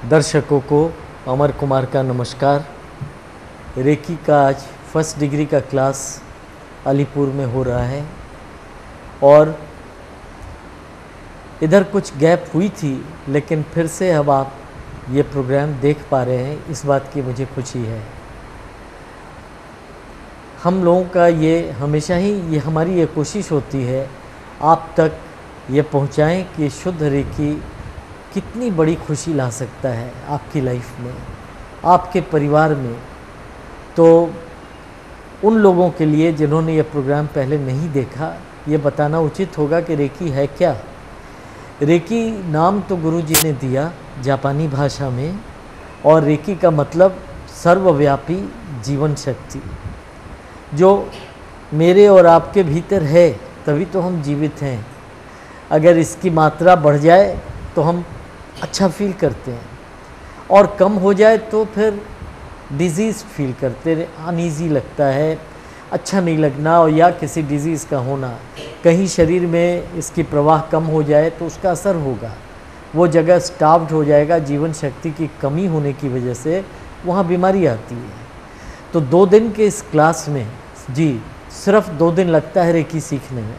दर्शकों को अमर कुमार का नमस्कार। रेकी का आज फर्स्ट डिग्री का क्लास अलीपुर में हो रहा है और इधर कुछ गैप हुई थी, लेकिन फिर से अब आप ये प्रोग्राम देख पा रहे हैं, इस बात की मुझे खुशी है। हम लोगों का ये हमेशा ही हमारी ये कोशिश होती है आप तक ये पहुंचाएं कि शुद्ध रेकी कितनी बड़ी खुशी ला सकता है आपकी लाइफ में, आपके परिवार में। तो उन लोगों के लिए जिन्होंने ये प्रोग्राम पहले नहीं देखा, ये बताना उचित होगा कि रेकी है क्या। रेकी नाम तो गुरुजी ने दिया जापानी भाषा में, और रेकी का मतलब सर्वव्यापी जीवन शक्ति, जो मेरे और आपके भीतर है, तभी तो हम जीवित हैं। अगर इसकी मात्रा बढ़ जाए तो हम अच्छा फील करते हैं, और कम हो जाए तो फिर डिजीज़ फील करते हैं, अनईजी लगता है, अच्छा नहीं लगना, और या किसी डिजीज़ का होना। कहीं शरीर में इसकी प्रवाह कम हो जाए तो उसका असर होगा, वो जगह स्टार्व्ड हो जाएगा, जीवन शक्ति की कमी होने की वजह से वहाँ बीमारी आती है। तो 2 दिन के इस क्लास में जी सिर्फ 2 दिन लगता है रेकी सीखने में,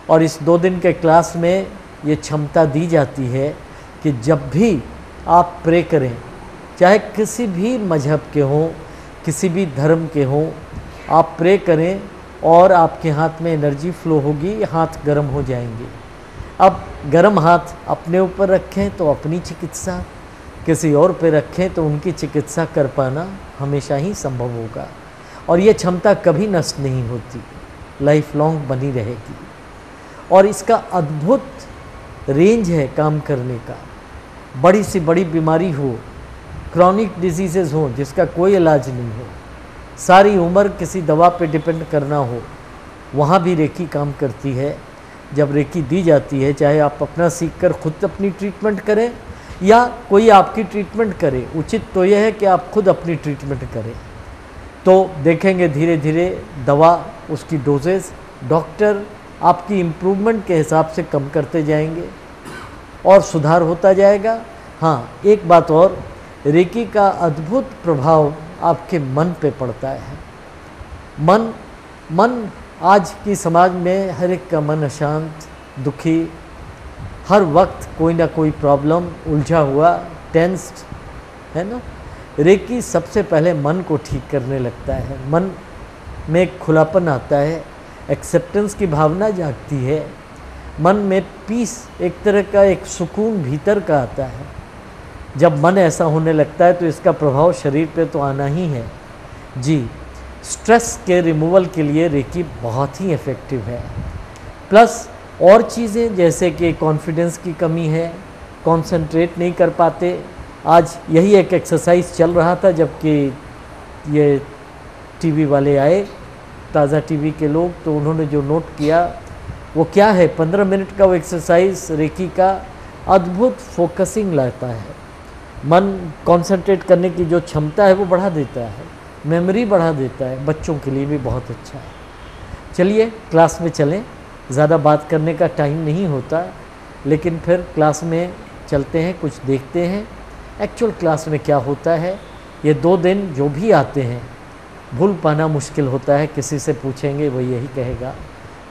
और इस 2 दिन के क्लास में ये क्षमता दी जाती है कि जब भी आप प्रे करें, चाहे किसी भी मजहब के हों, किसी भी धर्म के हों, आप प्रे करें और आपके हाथ में एनर्जी फ्लो होगी, हाथ गर्म हो जाएंगे। अब गर्म हाथ अपने ऊपर रखें तो अपनी चिकित्सा, किसी और पे रखें तो उनकी चिकित्सा कर पाना हमेशा ही संभव होगा, और ये क्षमता कभी नष्ट नहीं होती, लाइफ लॉन्ग बनी रहेगी। और इसका अद्भुत रेंज है काम करने का। बड़ी सी बड़ी बीमारी हो, क्रॉनिक डिजीज़ेज़ हो जिसका कोई इलाज नहीं हो, सारी उम्र किसी दवा पे डिपेंड करना हो, वहाँ भी रेकी काम करती है। जब रेकी दी जाती है, चाहे आप अपना सीख कर खुद अपनी ट्रीटमेंट करें या कोई आपकी ट्रीटमेंट करे, उचित तो यह है कि आप खुद अपनी ट्रीटमेंट करें। तो देखेंगे धीरे धीरे दवा, उसकी डोजेज़ डॉक्टर आपकी इम्प्रूवमेंट के हिसाब से कम करते जाएंगे और सुधार होता जाएगा। हाँ, एक बात और, रेकी का अद्भुत प्रभाव आपके मन पे पड़ता है। मन आज की समाज में हर एक का मन अशांत, दुखी, हर वक्त कोई ना कोई प्रॉब्लम, उलझा हुआ, टेंस्ड है ना। रेकी सबसे पहले मन को ठीक करने लगता है, मन में एक खुलापन आता है, एक्सेप्टेंस की भावना जागती है, मन में पीस, एक तरह का एक सुकून भीतर का आता है। जब मन ऐसा होने लगता है तो इसका प्रभाव शरीर पे तो आना ही है जी। स्ट्रेस के रिमूवल के लिए रेकी बहुत ही इफ़ेक्टिव है। प्लस और चीज़ें जैसे कि कॉन्फिडेंस की कमी है, कंसंट्रेट नहीं कर पाते। आज यही एक एक्सरसाइज चल रहा था जबकि ये टीवी वाले आए, ताज़ा टीवी के लोग, तो उन्होंने जो नोट किया वो क्या है, 15 मिनट का वो एक्सरसाइज रेकी का अद्भुत फोकसिंग लाता है। मन कंसंट्रेट करने की जो क्षमता है वो बढ़ा देता है, मेमोरी बढ़ा देता है, बच्चों के लिए भी बहुत अच्छा है। चलिए क्लास में चलें, ज़्यादा बात करने का टाइम नहीं होता, लेकिन फिर क्लास में चलते हैं, कुछ देखते हैं एक्चुअल क्लास में क्या होता है। ये 2 दिन जो भी आते हैं भूल पाना मुश्किल होता है, किसी से पूछेंगे वो यही कहेगा,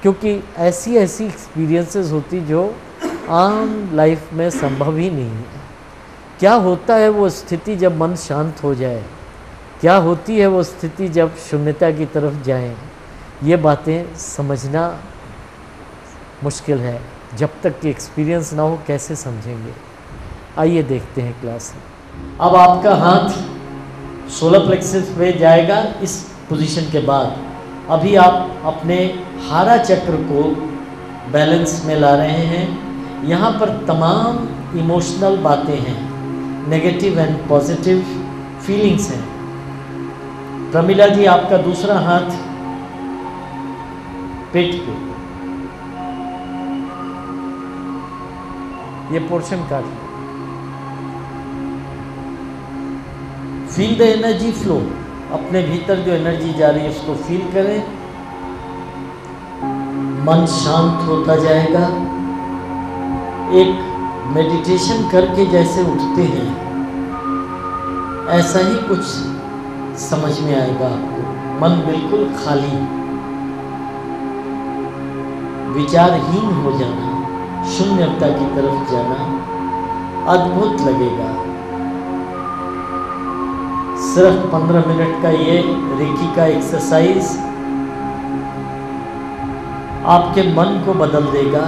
क्योंकि ऐसी एक्सपीरियंसेस होती जो आम लाइफ में संभव ही नहीं है। क्या होता है वो स्थिति जब मन शांत हो जाए, क्या होती है वो स्थिति जब शून्यता की तरफ जाएं, ये बातें समझना मुश्किल है। जब तक कि एक्सपीरियंस ना हो कैसे समझेंगे। आइए देखते हैं क्लास। अब आपका हाथ सोलर प्लेक्सस पे जाएगा इस पोजीशन के बाद। अभी आप अपने हारा चक्र को बैलेंस में ला रहे हैं। यहाँ पर तमाम इमोशनल बातें हैं, नेगेटिव एंड पॉजिटिव फीलिंग्स हैं। प्रमिला जी, आपका दूसरा हाथ पेट पे, ये पोर्शन काट लो। फील द एनर्जी फ्लो, अपने भीतर जो एनर्जी जा रही है उसको फील करें। मन शांत होता जाएगा। एक मेडिटेशन करके जैसे उठते हैं ऐसा ही कुछ समझ में आएगा आपको। मन बिल्कुल खाली, विचारहीन हो जाना, शून्यता की तरफ जाना अद्भुत लगेगा। सिर्फ 15 मिनट का ये रेकी का एक्सरसाइज आपके मन को बदल देगा।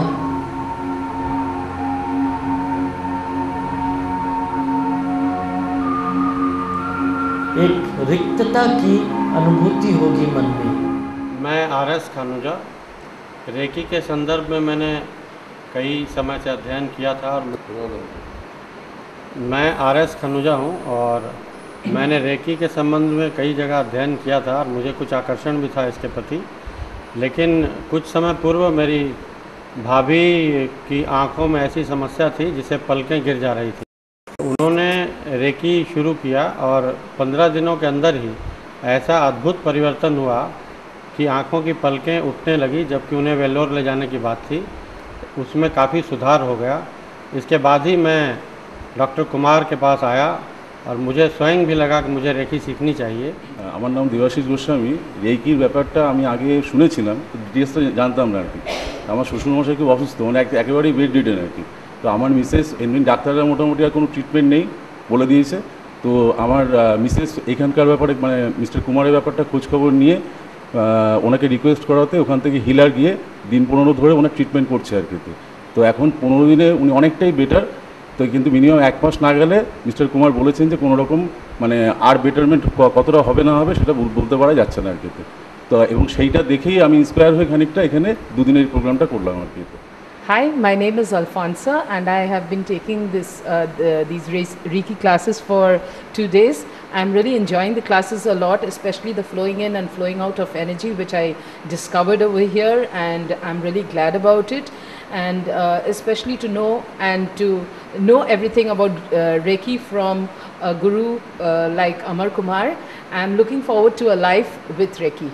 एक रिक्तता की अनुभूति होगी मन में। मैं आर.एस. खानूजा, रेकी के संदर्भ में मैंने कई समय से अध्ययन किया था और मैं आर.एस. खानूजा हूँ और मैंने रेकी के संबंध में कई जगह अध्ययन किया था और मुझे कुछ आकर्षण भी था इसके प्रति। लेकिन कुछ समय पूर्व मेरी भाभी की आंखों में ऐसी समस्या थी जिसे पलकें गिर जा रही थी। उन्होंने रेकी शुरू किया और 15 दिनों के अंदर ही ऐसा अद्भुत परिवर्तन हुआ कि आंखों की पलकें उठने लगी, जबकि उन्हें वेल्लोर ले जाने की बात थी। उसमें काफ़ी सुधार हो गया। इसके बाद ही मैं डॉक्टर कुमार के पास आया और मुझे स्वयं भी लगा कि मुझे रेकी सीखनी चाहिए। আমার নাম দেবাশিস গোস্বামী। রেকির ব্যাপারটা আমি আগে শুনেছিলাম, ডিটেলসটা জানতাম না আর কি। আমার শ্বশুরমশাই খুব অসুস্থ, মানে একেবারেই বেড রিডেন আর কি। তো আমার মিসেস এমনি ডাক্তাররা মোটামুটি আর কোনো ট্রিটমেন্ট নেই বলে দিয়েছে। তো আমার মিসেস এখানকার ব্যাপারে মানে মিস্টার কুমারের ব্যাপারটা খোঁজখবর নিয়ে ওনাকে রিকোয়েস্ট করাতে ওখান থেকে হিলার গিয়ে দিন 15 ধরে ওনার ট্রিটমেন্ট করছে আর কি। তো এখন 15 দিনে উনি অনেকটাই বেটার। তো কিন্তু মিনিমাম 1 মাস না গেলে মিস্টার কুমার বলেছেন যে কোনো রকম মানে আর বেটারমেন্ট কতটা হবে না হবে সেটা বলতে পারা যাচ্ছে না আর কি। তো এবং সেইটা দেখেই আমি ইন্সপায়ার হয়ে খানিকটা এখানে দুদিনের প্রোগ্রামটা করলাম আর কি। Hi, my name is Alfonsa and I have been taking these Reiki classes for 2 days. I'm really enjoying the classes a lot, especially the flowing in and flowing out of energy, which I discovered over here, and I'm really glad about it. And especially to know everything about Reiki from a guru like Amar Kumar. I'm looking forward to a life with Reiki.